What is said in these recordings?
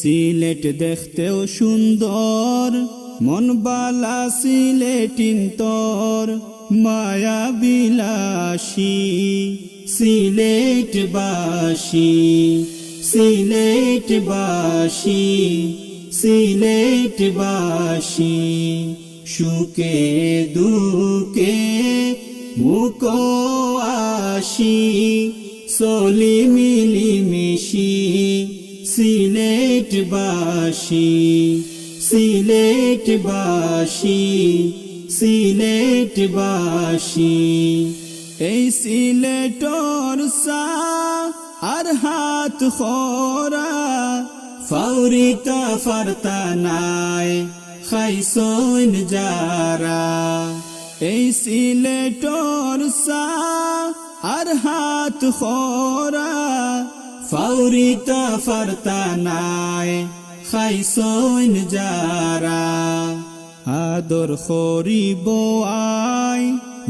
সিলেট দেখতেও সুন্দর, মন বালা সিলেটিন তোর, মায়া বিলাসী সিলেটবাসী, সিলেটবাসী, সিলেটবাসী। সুখে দুঃখে মুকো আসি, চলি মিলিমিশি সিলেটবাসী, সিলেটবাসী, সিলেটবাসী। এই সিলেটর সা আর হাত খরা, ফাউরিকা ফারতানায় খাইসইন যারা। এই সিলেটর সা আর হাত খরা, ফাউরিকা ফারতানায় খাইসইন যারা। আদর খরিব আই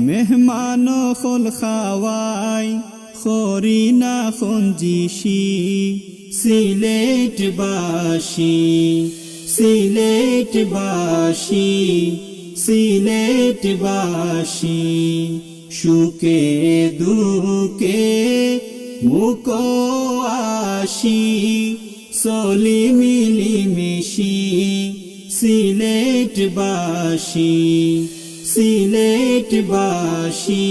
মেহমান খল খাওয়াই, খরি না খঞ্জিসি সিলেটবাসী, সিলেটবাসী, সিলেটবাসী। সুখে দুঃখে মুকো আসি, চলি মিলিমিশি সিলেটবাসী, সিলেটবাসী।